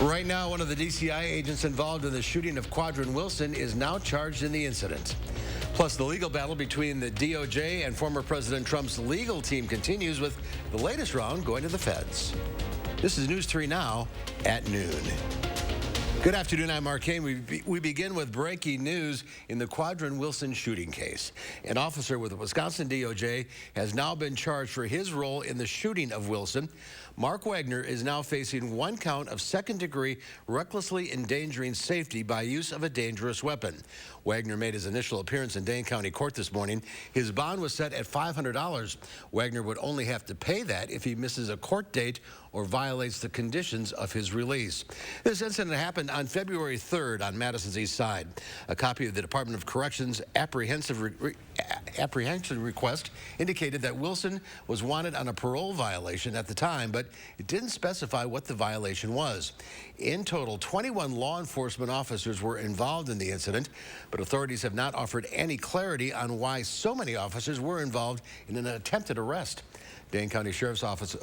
Right now, one of the DCI agents involved in the shooting of Quadron Wilson is now charged in the incident. Plus, the legal battle between the DOJ and former President Trump's legal team continues, with the latest round going to the feds. This is News 3 Now at noon. Good afternoon, I'm Mark Kane. We begin with breaking news in the Quadron Wilson shooting case. An officer with the Wisconsin DOJ has now been charged for his role in the shooting of Wilson. Mark Wagner is now facing one count of second-degree recklessly endangering safety by use of a dangerous weapon. Wagner made his initial appearance in Dane County Court this morning. His bond was set at $500. Wagner would only have to pay that if he misses a court date or violates the conditions of his release. This incident happened on February 3rd on Madison's east side. A copy of the Department of Corrections apprehension request indicated that Wilson was wanted on a parole violation at the time, but it didn't specify what the violation was. In total, 21 law enforcement officers were involved in the incident, but authorities have not offered any clarity on why so many officers were involved in an attempted arrest. Dane County Sheriff's Office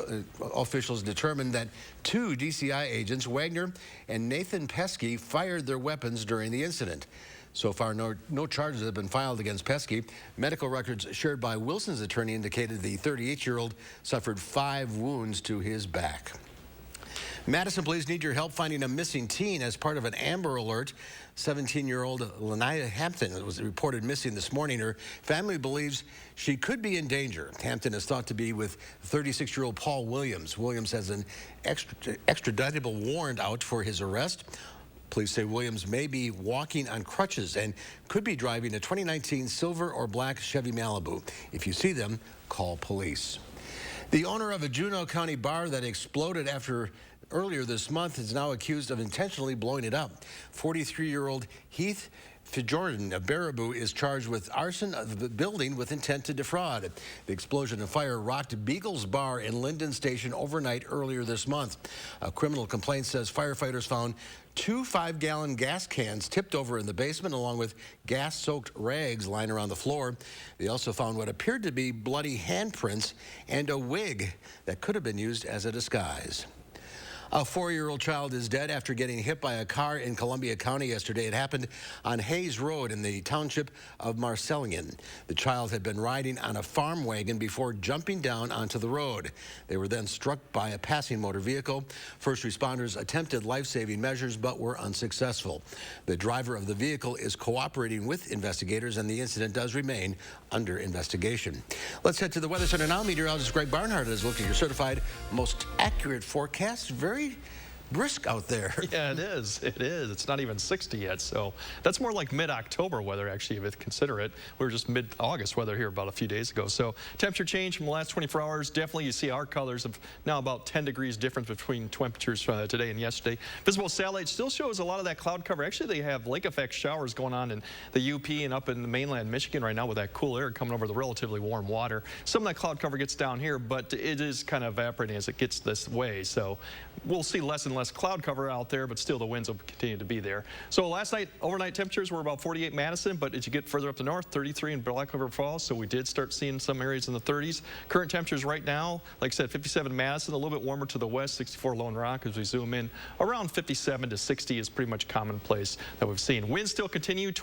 officials determined that two DCI agents, Wagner and Nathan Pesky, fired their weapons during the incident. So far, no charges have been filed against Pesky. Medical records shared by Wilson's attorney indicated the 38-year-old suffered 5 wounds to his back. Madison police need your help finding a missing teen as part of an Amber Alert. 17-year-old Lanaya Hampton was reported missing this morning. Her family believes she could be in danger. Hampton is thought to be with 36-year-old Paul Williams. Williams has an extraditable warrant out for his arrest. Police say Williams may be walking on crutches and could be driving a 2019 silver or black Chevy Malibu. If you see them, call police. The owner of a Juneau County bar that exploded earlier this month is now accused of intentionally blowing it up. 43-year-old Heath Fjorden of Baraboo is charged with arson of the building with intent to defraud. The explosion and fire rocked Beagle's Bar in Linden Station overnight earlier this month. A criminal complaint says firefighters found 2 5-gallon gas cans tipped over in the basement, along with gas-soaked rags lying around the floor. They also found what appeared to be bloody handprints and a wig that could have been used as a disguise. A 4-year-old child is dead after getting hit by a car in Columbia County yesterday. It happened on Hayes Road in the township of Marcellian. The child had been riding on a farm wagon before jumping down onto the road. They were then struck by a passing motor vehicle. First responders attempted life-saving measures but were unsuccessful. The driver of the vehicle is cooperating with investigators, and the incident does remain under investigation. Let's head to the Weather Center now. Meteorologist Greg Barnhart is looking at your certified most accurate forecast. Very brisk out there. Yeah, it is. It is. It's not even 60 yet, so that's more like mid-October weather, actually, if you consider it. We were just mid-August weather here about a few days ago. So temperature change from the last 24 hours. Definitely, you see our colors of now about 10 degrees difference between temperatures today and yesterday. Visible satellite still shows a lot of that cloud cover. Actually, they have lake effect showers going on in the UP and up in the mainland Michigan right now with that cool air coming over the relatively warm water. Some of that cloud cover gets down here, but it is kind of evaporating as it gets this way. So we'll see less and less cloud cover out there, but still the winds will continue to be there. So last night, overnight temperatures were about 48 Madison, but as you get further up the north, 33 in Black River Falls, so we did start seeing some areas in the 30s. Current temperatures right now, like I said, 57 Madison, a little bit warmer to the west, 64 Lone Rock as we zoom in. Around 57 to 60 is pretty much commonplace that we've seen. Winds still continue,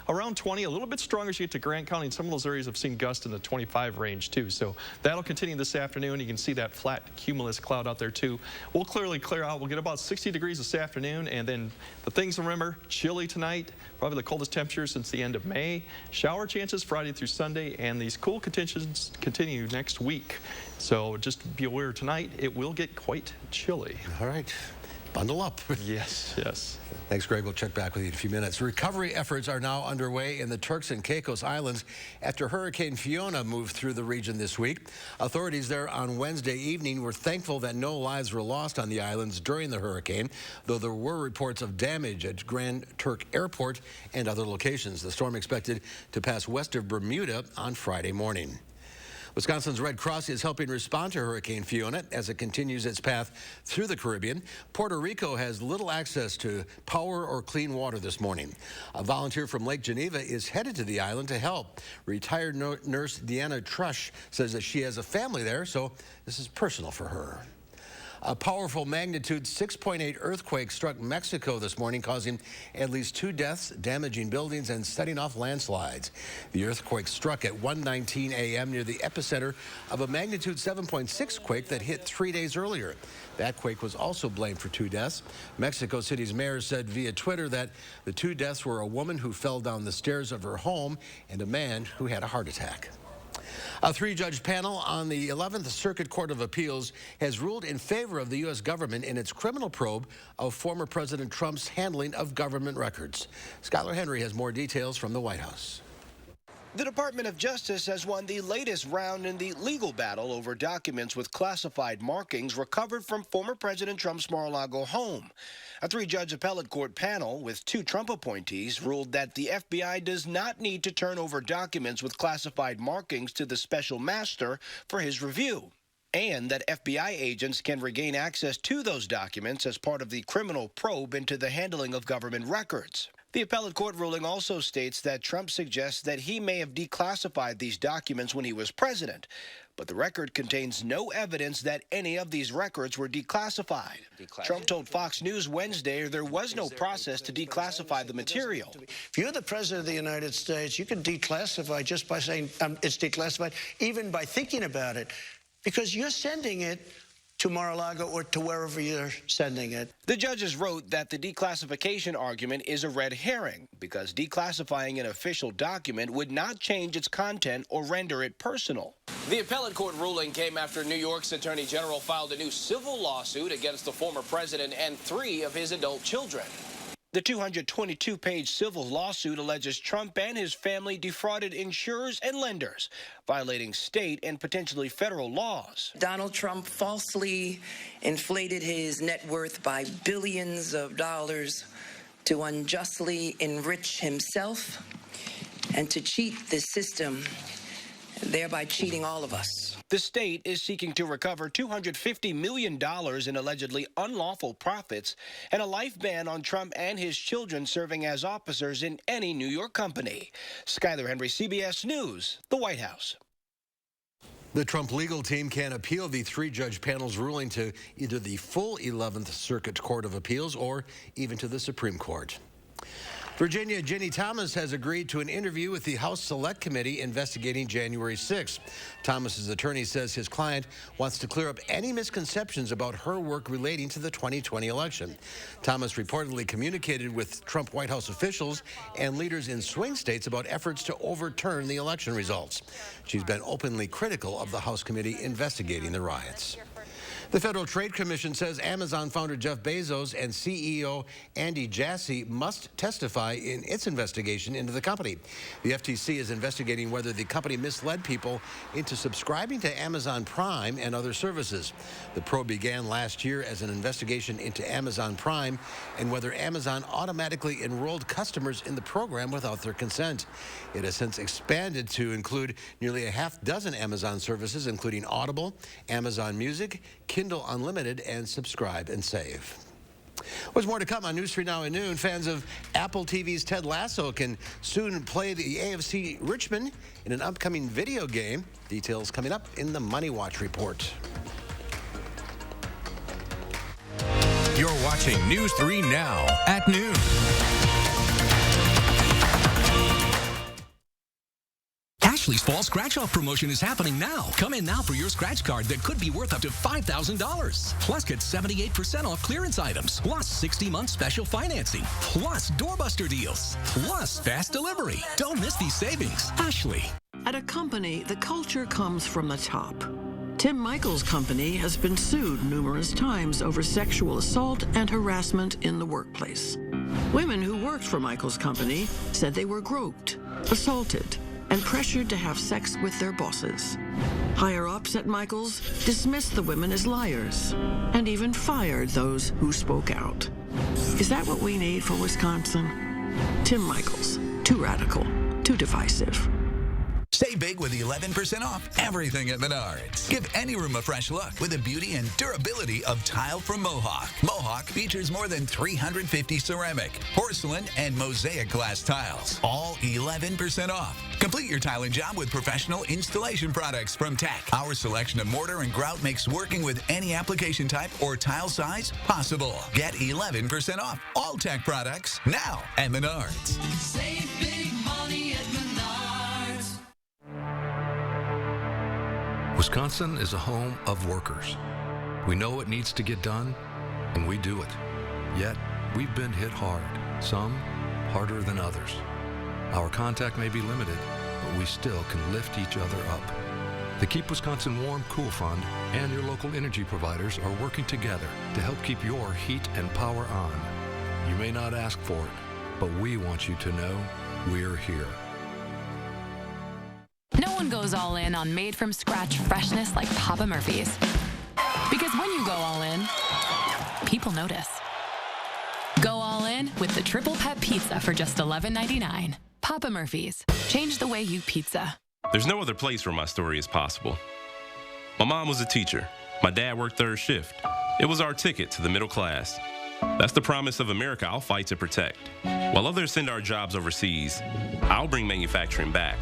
around 20, a little bit stronger as you get to Grant County. And some of those areas have seen gusts in the 25 range too. So that'll continue this afternoon. You can see that flat cumulus cloud out there too. We'll clearly clear out. We'll get about 60 degrees this afternoon, and then the things to remember: chilly tonight, probably the coldest temperature since the end of May. Shower chances Friday through Sunday, and these cool conditions continue next week. So just be aware tonight, it will get quite chilly. All right. Bundle up. Yes, yes. Thanks, Greg. We'll check back with you in a few minutes. Recovery efforts are now underway in the Turks and Caicos Islands after Hurricane Fiona moved through the region this week. Authorities there on Wednesday evening were thankful that no lives were lost on the islands during the hurricane, though there were reports of damage at Grand Turk Airport and other locations. The storm expected to pass west of Bermuda on Friday morning. Wisconsin's Red Cross is helping respond to Hurricane Fiona as it continues its path through the Caribbean. Puerto Rico has little access to power or clean water this morning. A volunteer from Lake Geneva is headed to the island to help. Retired nurse Deanna Trush says that she has a family there, so this is personal for her. A powerful magnitude 6.8 earthquake struck Mexico this morning, causing at least 2 deaths, damaging buildings, and setting off landslides. The earthquake struck at 1:19 a.m. near the epicenter of a magnitude 7.6 quake that hit 3 days earlier. That quake was also blamed for 2 deaths. Mexico City's mayor said via Twitter that the 2 deaths were a woman who fell down the stairs of her home and a man who had a heart attack. A 3-judge panel on the 11th Circuit Court of Appeals has ruled in favor of the U.S. government in its criminal probe of former President Trump's handling of government records. Skylar Henry has more details from the White House. The Department of Justice has won the latest round in the legal battle over documents with classified markings recovered from former President Trump's Mar-a-Lago home. A 3-judge appellate court panel with 2 Trump appointees ruled that the FBI does not need to turn over documents with classified markings to the special master for his review, and that FBI agents can regain access to those documents as part of the criminal probe into the handling of government records. The appellate court ruling also states that Trump suggests that he may have declassified these documents when he was president, but the record contains no evidence that any of these records were declassified. Trump told Fox News Wednesday there was no process to declassify the material. If you're the president of the United States, you can declassify just by saying it's declassified, even by thinking about it, because you're sending it to Mar-a-Lago or to wherever you're sending it. The judges wrote that the declassification argument is a red herring because declassifying an official document would not change its content or render it personal. The appellate court ruling came after New York's Attorney General filed a new civil lawsuit against the former president and 3 of his adult children. The 222-page civil lawsuit alleges Trump and his family defrauded insurers and lenders, violating state and potentially federal laws. Donald Trump falsely inflated his net worth by billions of dollars to unjustly enrich himself and to cheat the system, thereby cheating all of us. The state is seeking to recover $250 million in allegedly unlawful profits and a life ban on Trump and his children serving as officers in any New York company. Skylar Henry, CBS News, the White House. The Trump legal team can appeal the 3-judge panel's ruling to either the full 11th Circuit Court of Appeals or even to the Supreme Court. Virginia Ginny Thomas has agreed to an interview with the House Select Committee investigating January 6th. Thomas's attorney says his client wants to clear up any misconceptions about her work relating to the 2020 election. Thomas reportedly communicated with Trump White House officials and leaders in swing states about efforts to overturn the election results. She's been openly critical of the House committee investigating the riots. The Federal Trade Commission says Amazon founder Jeff Bezos and CEO Andy Jassy must testify in its investigation into the company. The FTC is investigating whether the company misled people into subscribing to Amazon Prime and other services. The probe began last year as an investigation into Amazon Prime and whether Amazon automatically enrolled customers in the program without their consent. It has since expanded to include nearly a half-dozen Amazon services, including Audible, Amazon Music, Kindle Unlimited, and Subscribe and Save. There's more to come on News 3 Now at noon. Fans of Apple TV's Ted Lasso can soon play the AFC Richmond in an upcoming video game. Details coming up in the Money Watch report. You're watching News 3 Now at noon. Ashley's Fall Scratch-Off promotion is happening now. Come in now for your scratch card that could be worth up to $5,000. Plus, get 78% off clearance items. Plus, 60-month special financing. Plus, doorbuster deals. Plus, fast delivery. Don't miss these savings. Ashley. At a company, the culture comes from the top. Tim Michaels' company has been sued numerous times over sexual assault and harassment in the workplace. Women who worked for Michaels' company said they were groped, assaulted, and pressured to have sex with their bosses. Higher-ups at Michaels dismissed the women as liars and even fired those who spoke out. Is that what we need for Wisconsin? Tim Michaels, too radical, too divisive. Save big with 11% off everything at Menards. Give any room a fresh look with the beauty and durability of tile from Mohawk. Mohawk features more than 350 ceramic, porcelain, and mosaic glass tiles, all 11% off. Complete your tiling job with professional installation products from Tech. Our selection of mortar and grout makes working with any application type or tile size possible. Get 11% off all Tech products now at Menards. Save big money at Menards. Wisconsin is a home of workers. We know it needs to get done, and we do it. Yet, we've been hit hard, some harder than others. Our contact may be limited, but we still can lift each other up. The Keep Wisconsin Warm Cool Fund and your local energy providers are working together to help keep your heat and power on. You may not ask for it, but we want you to know we're here. No one goes all in on made-from-scratch freshness like Papa Murphy's. Because when you go all in, people notice. Go all in with the Triple Pet Pizza for just $11.99. Papa Murphy's. Change the way you pizza. There's no other place where my story is possible. My mom was a teacher. My dad worked third shift. It was our ticket to the middle class. That's the promise of America I'll fight to protect. While others send our jobs overseas, I'll bring manufacturing back.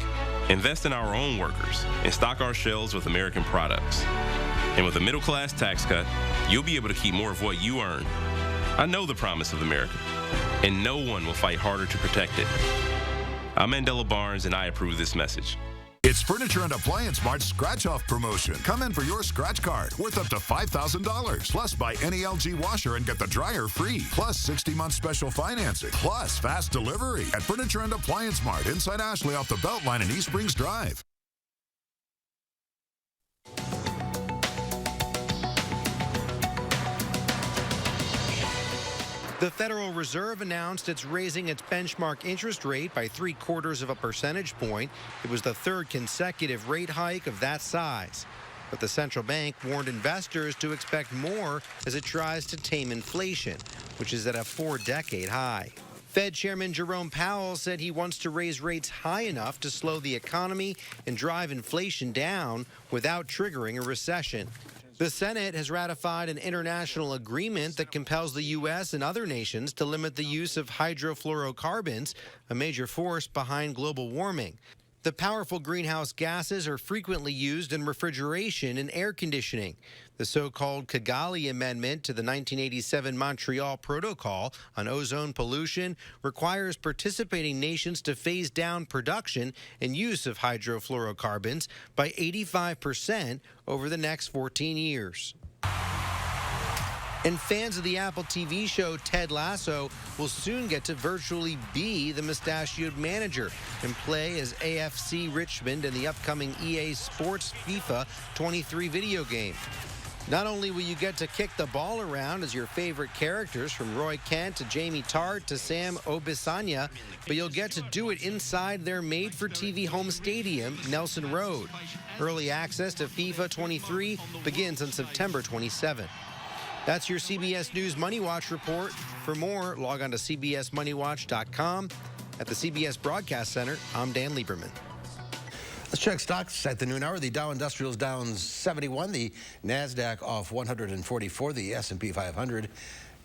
Invest in our own workers and stock our shelves with American products. And with a middle-class tax cut, you'll be able to keep more of what you earn. I know the promise of America, and no one will fight harder to protect it. I'm Mandela Barnes, and I approve this message. It's Furniture and Appliance Mart's scratch-off promotion. Come in for your scratch card worth up to $5,000. Plus, buy any LG washer and get the dryer free. Plus, 60-month special financing. Plus, fast delivery at Furniture and Appliance Mart inside Ashley off the Beltline in East Springs Drive. The Federal Reserve announced it's raising its benchmark interest rate by 0.75 percentage points. It was the third consecutive rate hike of that size. But the central bank warned investors to expect more as it tries to tame inflation, which is at a 4-decade high. Fed Chairman Jerome Powell said he wants to raise rates high enough to slow the economy and drive inflation down without triggering a recession. The Senate has ratified an international agreement that compels the U.S. and other nations to limit the use of hydrofluorocarbons, a major force behind global warming. The powerful greenhouse gases are frequently used in refrigeration and air conditioning. The so-called Kigali Amendment to the 1987 Montreal Protocol on ozone pollution requires participating nations to phase down production and use of hydrofluorocarbons by 85% over the next 14 years. And fans of the Apple TV show Ted Lasso will soon get to virtually be the mustachioed manager and play as AFC Richmond in the upcoming EA Sports FIFA 23 video game. Not only will you get to kick the ball around as your favorite characters, from Roy Kent to Jamie Tart to Sam Obisanya, but you'll get to do it inside their made-for-TV home stadium, Nelson Road. Early access to FIFA 23 begins on September 27th. That's your CBS News Money Watch report. For more, log on to cbsmoneywatch.com. At the CBS Broadcast Center, I'm Dan Lieberman. Let's check stocks at the noon hour. The Dow Industrials down 71. The NASDAQ off 144. The S&P 500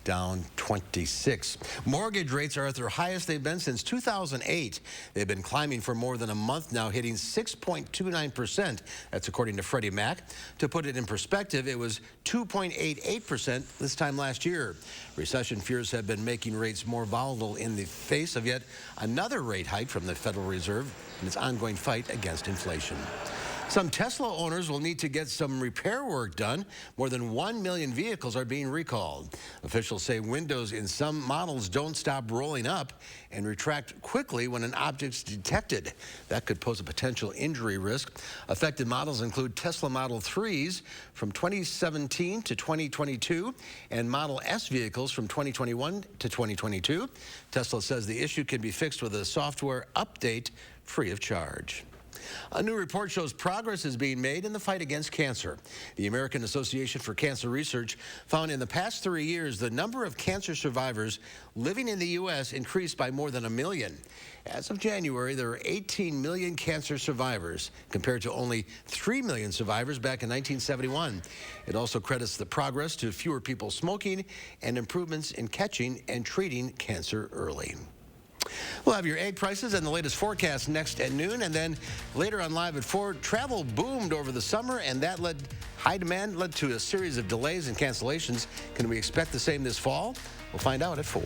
down 26. Mortgage rates are at their highest they've been since 2008. They've been climbing for more than a month now, hitting 6.29%. That's according to Freddie Mac. To put it in perspective, it was 2.88% this time last year. Recession fears have been making rates more volatile in the face of yet another rate hike from the Federal Reserve in its ongoing fight against inflation. Some Tesla owners will need to get some repair work done. More than 1 million vehicles are being recalled. Officials say windows in some models don't stop rolling up and retract quickly when an object's detected. That could pose a potential injury risk. Affected models include Tesla Model 3s from 2017 to 2022 and Model S vehicles from 2021 to 2022. Tesla says the issue can be fixed with a software update free of charge. A new report shows progress is being made in the fight against cancer. The American Association for Cancer Research found in the past 3 years the number of cancer survivors living in the U.S. increased by more than 1 million. As of January, there are 18 million cancer survivors, compared to only 3 million survivors back in 1971. It also credits the progress to fewer people smoking and improvements in catching and treating cancer early. We'll have your egg prices and the latest forecast next at noon, and then later on Live at 4, travel boomed over the summer, and that high demand led to a series of delays and cancellations. Can we expect the same this fall? We'll find out at 4.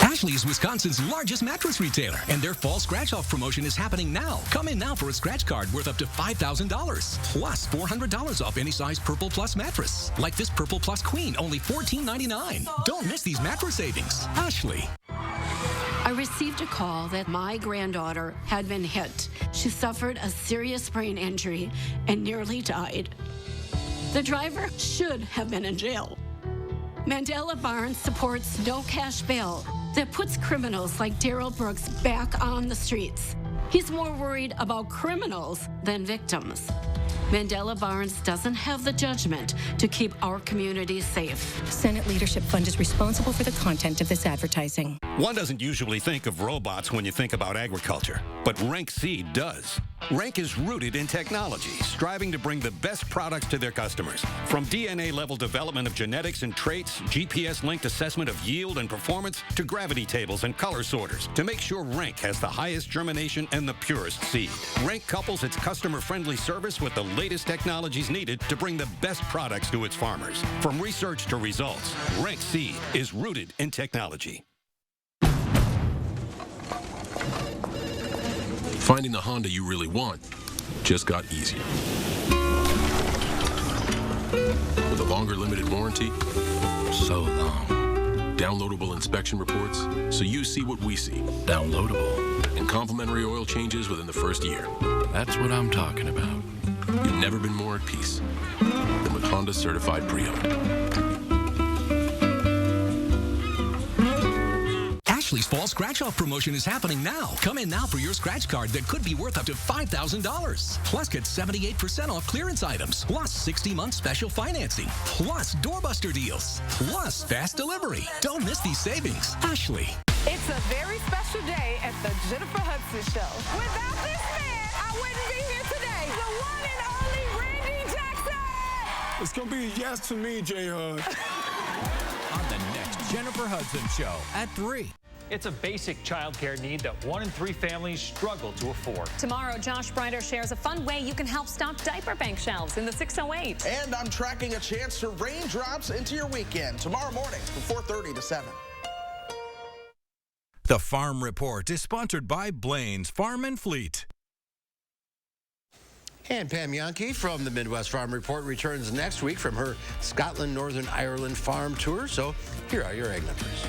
Ashley is Wisconsin's largest mattress retailer, and their fall scratch-off promotion is happening now. Come in now for a scratch card worth up to $5,000, plus $400 off any size Purple Plus mattress. Like this Purple Plus Queen, only $14.99. Don't miss these mattress savings. Ashley. I received a call that my granddaughter had been hit. She suffered a serious brain injury and nearly died. The driver should have been in jail. Mandela Barnes supports no cash bail that puts criminals like Daryl Brooks back on the streets. He's more worried about criminals than victims. Mandela Barnes doesn't have the judgment to keep our communities safe. Senate Leadership Fund is responsible for the content of this advertising. One doesn't usually think of robots when you think about agriculture, but Rank Seed does. Rank is rooted in technology, striving to bring the best products to their customers. From DNA-level development of genetics and traits, GPS-linked assessment of yield and performance, to gravity tables and color sorters, to make sure Rank has the highest germination and the purest seed. Rank couples its customer-friendly service with the latest technologies needed to bring the best products to its farmers. From research to results, Rank Seed is rooted in technology. Finding the Honda you really want just got easier. With a longer limited warranty, so long. Downloadable inspection reports, so you see what we see. Downloadable. And complimentary oil changes within the first year. That's what I'm talking about. You've never been more at peace than with Honda Certified Pre-Owned. Ashley's fall scratch-off promotion is happening now. Come in now for your scratch card that could be worth up to $5,000. Plus, get 78% off clearance items. Plus, 60-month special financing. Plus, doorbuster deals. Plus, fast delivery. Don't miss these savings. Ashley. It's a very special day at the Jennifer Hudson Show. Without this man, I wouldn't be here today. The one and only Randy Jackson. It's going to be a yes to me, J-Hud. On the next Jennifer Hudson Show at 3. It's a basic child care need that 1 in 3 families struggle to afford. Tomorrow, Josh Bryder shares a fun way you can help stock diaper bank shelves in the 608. And I'm tracking a chance for raindrops into your weekend tomorrow morning from 4:30 to 7. The Farm Report is sponsored by Blaine's Farm and Fleet. And Pam Yankee from the Midwest Farm Report returns next week from her Scotland, Northern Ireland farm tour. So here are your egg numbers.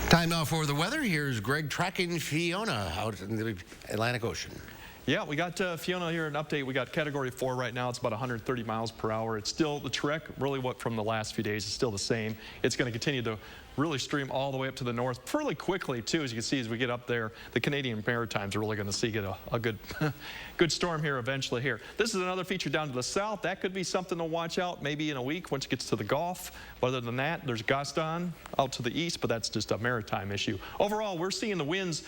Time now for the weather. Here's Greg tracking Fiona out in the Atlantic Ocean. Yeah, we got Fiona here, an update. We got Category 4 right now. It's about 130 miles per hour. It's still the trek, really what from the last few days is still the same. It's going to continue to really stream all the way up to the north fairly quickly, too, as you can see as we get up there. The Canadian Maritimes are really going to get a good, good storm here eventually here. This is another feature down to the south. That could be something to watch out maybe in a week once it gets to the Gulf. But other than that, there's Gaston out to the east, but that's just a maritime issue. Overall, we're seeing the winds.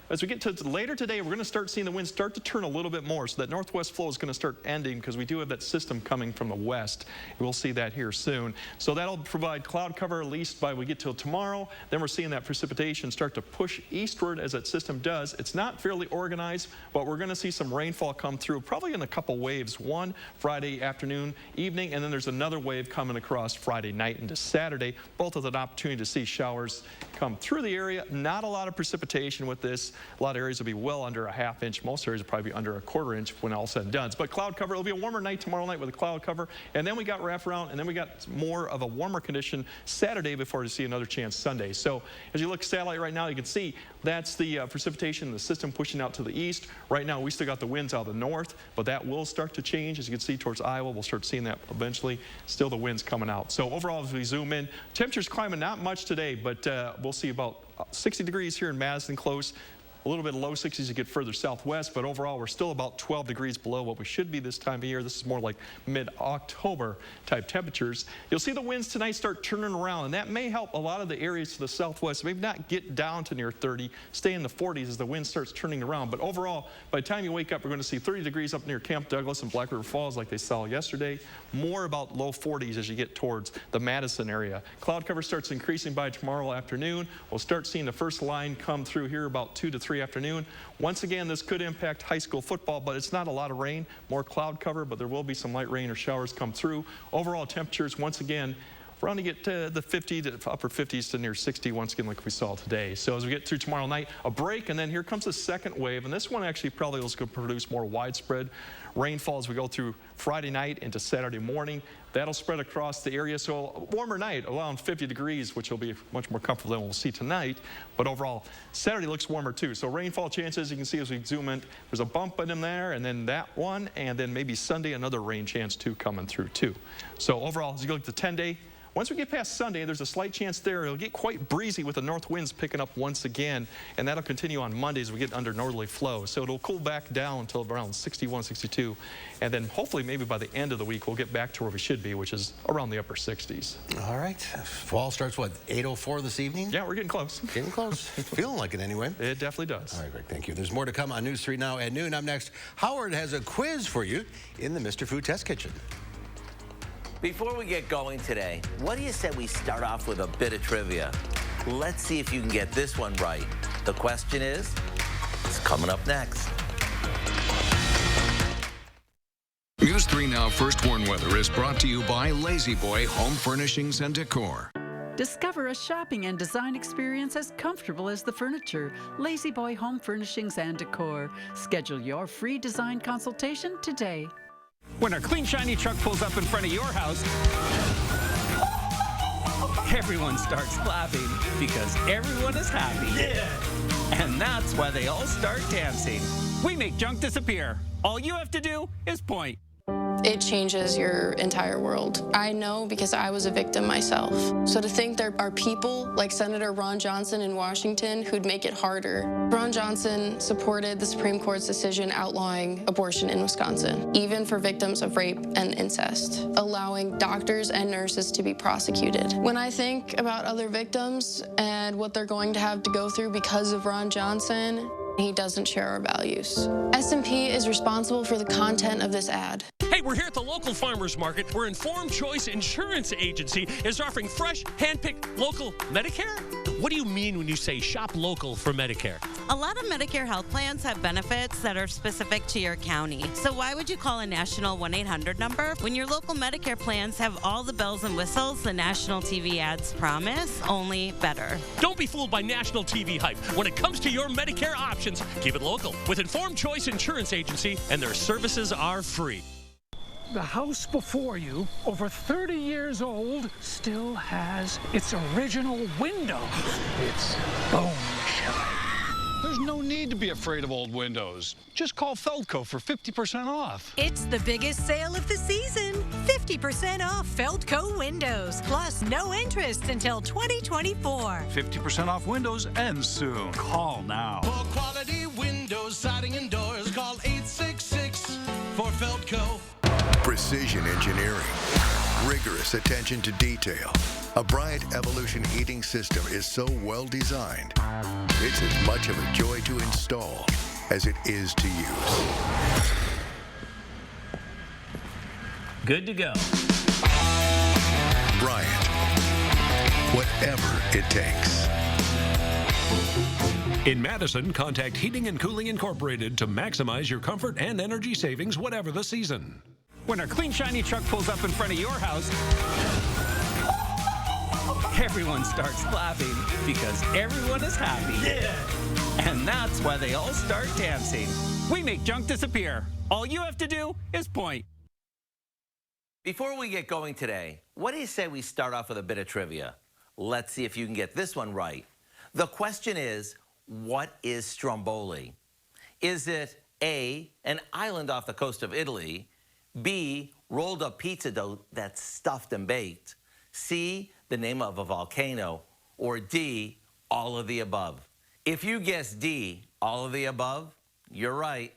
As we get to later today, we're going to start seeing the winds start to turn a little bit more. So that northwest flow is going to start ending because we do have that system coming from the west. We'll see that here soon. So that'll provide cloud cover at least by we get till tomorrow. Then we're seeing that precipitation start to push eastward as that system does. It's not fairly organized, but we're going to see some rainfall come through, probably in a couple waves. One Friday afternoon, evening, and then there's another wave coming across Friday night into Saturday. Both with an opportunity to see showers come through the area. Not a lot of precipitation with this. A lot of areas will be well under a ½ inch. Most areas will probably be under a ¼ inch when all said and done. But cloud cover, it'll be a warmer night tomorrow night with a cloud cover. And then we got wraparound, and then we got more of a warmer condition Saturday before we see another chance Sunday. So as you look at satellite right now, you can see that's the precipitation, the system pushing out to the east. Right now, we still got the winds out of the north, but that will start to change. As you can see towards Iowa, we'll start seeing that eventually. Still the winds coming out. So overall, as we zoom in, temperatures climbing not much today, but we'll see about 60 degrees here in Madison close. A little bit low 60s as you get further southwest, but overall we're still about 12 degrees below what we should be this time of year. This is more like mid-October type temperatures. You'll see the winds tonight start turning around, and that may help a lot of the areas to the southwest. Maybe not get down to near 30, stay in the 40s as the wind starts turning around. But overall, by the time you wake up, we're going to see 30 degrees up near Camp Douglas and Black River Falls like they saw yesterday. More about low 40s as you get towards the Madison area. Cloud cover starts increasing by tomorrow afternoon. We'll start seeing the first line come through here about 2 to 3 afternoon. Once again, this could impact high school football, but it's not a lot of rain, more cloud cover, but there will be some light rain or showers come through. Overall temperatures, once again, we're going to get to the 50 to upper 50s to near 60 once again like we saw today. So as we get through tomorrow night, a break, and then here comes the second wave, and this one actually probably is going to produce more widespread rainfall as we go through Friday night into Saturday morning. That'll spread across the area, so a warmer night, around 50 degrees, which will be much more comfortable than we'll see tonight. But overall, Saturday looks warmer too. So rainfall chances, you can see as we zoom in, there's a bump in them there, and then that one, and then maybe Sunday, another rain chance too coming through too. So overall, as you go to the 10-day, once we get past Sunday, there's a slight chance there. It'll get quite breezy with the north winds picking up once again, and that'll continue on Monday as we get under northerly flow. So it'll cool back down until around 61, 62, and then hopefully maybe by the end of the week, we'll get back to where we should be, which is around the upper 60s. All right. Fall starts, what, 8:04 this evening? Yeah, we're getting close. Getting close. Feeling like it anyway. It definitely does. All right, Greg, thank you. There's more to come on News 3 Now at noon. Up next, Howard has a quiz for you in the Mr. Food Test Kitchen. Before we get going today, what do you say we start off with a bit of trivia? Let's see if you can get this one right. The question is, it's coming up next. News 3 Now First Warn Weather is brought to you by Lazy Boy Home Furnishings and Decor. Discover a shopping and design experience as comfortable as the furniture. Lazy Boy Home Furnishings and Decor. Schedule your free design consultation today. When our clean, shiny truck pulls up in front of your house, everyone starts clapping because everyone is happy. Yeah. And that's why they all start dancing. We make junk disappear. All you have to do is point. It changes your entire world. I know because I was a victim myself. So to think there are people like Senator Ron Johnson in Washington who'd make it harder. Ron Johnson supported the Supreme Court's decision outlawing abortion in Wisconsin, even for victims of rape and incest, allowing doctors and nurses to be prosecuted. When I think about other victims and what they're going to have to go through because of Ron Johnson, he doesn't share our values. S&P is responsible for the content of this ad. Hey, we're here at the local farmers market where Informed Choice Insurance Agency is offering fresh, hand-picked local Medicare. What do you mean when you say shop local for Medicare? A lot of Medicare health plans have benefits that are specific to your county. So why would you call a national 1-800 number when your local Medicare plans have all the bells and whistles the national TV ads promise, only better? Don't be fooled by national TV hype. When it comes to your Medicare options, keep it local with Informed Choice Insurance Agency, and their services are free. The house before you, over 30 years old, still has its original window. It's bone shy. There's no need to be afraid of old windows. Just call Feldco for 50% off. It's the biggest sale of the season. 50 50% off Feldco windows, plus no interest until 2024. 50% off windows ends soon. Call now. For quality windows, siding, and doors, call 866 for Feldco. Precision engineering, rigorous attention to detail. A Bryant Evolution heating system is so well designed, it's as much of a joy to install as it is to use. Good to go. Bryant, whatever it takes. In Madison, contact Heating and Cooling Incorporated to maximize your comfort and energy savings, whatever the season. When a clean, shiny truck pulls up in front of your house, everyone starts clapping because everyone is happy. Yeah! And that's why they all start dancing. We make junk disappear. All you have to do is point. Before we get going today, what do you say we start off with a bit of trivia? Let's see if you can get this one right. The question is, what is Stromboli? Is it A, an island off the coast of Italy, B, rolled up pizza dough that's stuffed and baked, C, the name of a volcano, or D, all of the above? If you guess D, all of the above, you're right.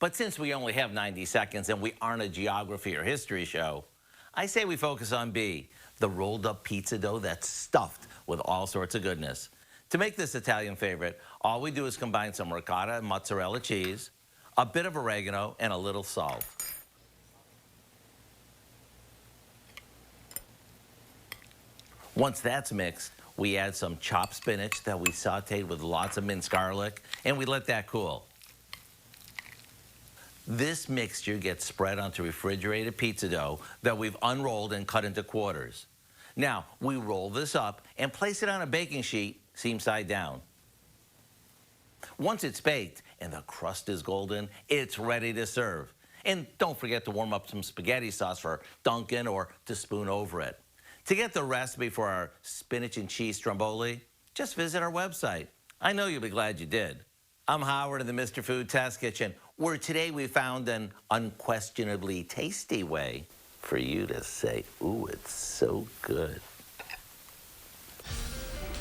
But since we only have 90 seconds and we aren't a geography or history show, I say we focus on B, the rolled up pizza dough that's stuffed with all sorts of goodness. To make this Italian favorite, all we do is combine some ricotta and mozzarella cheese, a bit of oregano, and a little salt. Once that's mixed, we add some chopped spinach that we sauteed with lots of minced garlic, and we let that cool. This mixture gets spread onto refrigerated pizza dough that we've unrolled and cut into quarters. Now, we roll this up and place it on a baking sheet, seam side down. Once it's baked and the crust is golden, it's ready to serve. And don't forget to warm up some spaghetti sauce for Dunkin' or to spoon over it. To get the recipe for our spinach and cheese stromboli, just visit our website. I know you'll be glad you did. I'm Howard in the Mr. Food Test Kitchen, where today we found an unquestionably tasty way for you to say, ooh, it's so good.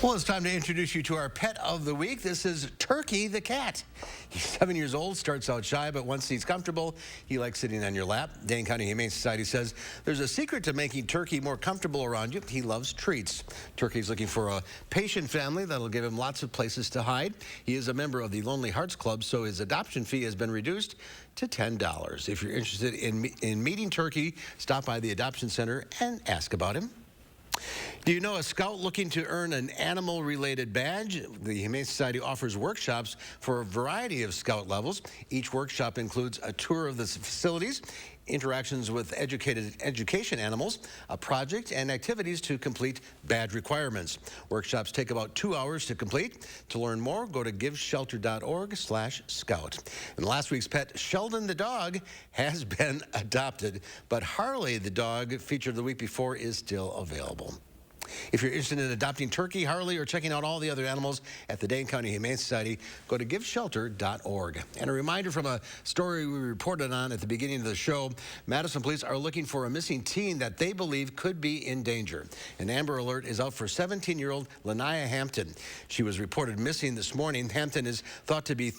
Well, it's time to introduce you to our pet of the week. This is Turkey the cat. He's 7 years old, starts out shy, but once he's comfortable, he likes sitting on your lap. Dane County Humane Society says there's a secret to making Turkey more comfortable around you. He loves treats. Turkey's looking for a patient family that'll give him lots of places to hide. He is a member of the Lonely Hearts Club, so his adoption fee has been reduced to $10. If you're interested in meeting Turkey, stop by the adoption center and ask about him. Do you know a scout looking to earn an animal-related badge? The Humane Society offers workshops for a variety of scout levels. Each workshop includes a tour of the facilities, interactions with education animals, a project, and activities to complete badge requirements. Workshops take about 2 hours to complete. To learn more, go to giveshelter.org/scout. And last week's pet, Sheldon the dog, has been adopted, but Harley the dog, featured the week before, is still available. If you're interested in adopting Turkey, Harley, or checking out all the other animals at the Dane County Humane Society, go to giveshelter.org. And a reminder from a story we reported on at the beginning of the show, Madison police are looking for a missing teen that they believe could be in danger. An Amber Alert is out for 17-year-old Lanaya Hampton. She was reported missing this morning. Hampton is thought to be with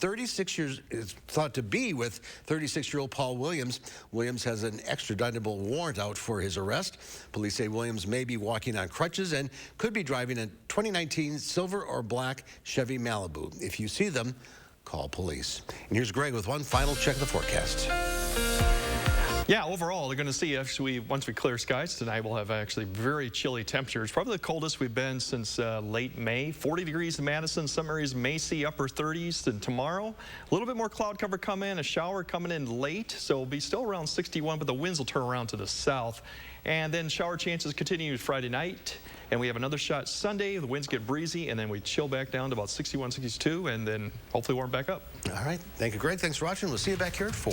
36-year-old Paul Williams. Williams has an extraditable warrant out for his arrest. Police say Williams may be walking on crutches and could be driving a 2019 silver or black Chevy Malibu. If you see them, call police. And here's Greg with one final check of the forecast. Yeah, overall, they're going to see, actually, once we clear skies tonight, we'll have actually very chilly temperatures. Probably the coldest we've been since late May. 40 degrees in Madison. Some areas may see upper 30s. And tomorrow, a little bit more cloud cover coming in, a shower coming in late. So it'll be still around 61, but the winds will turn around to the south. And then shower chances continue Friday night. And we have another shot Sunday. The winds get breezy, and then we chill back down to about 61, 62, and then hopefully warm back up. All right. Thank you, Greg. Thanks for watching. We'll see you back here at 4.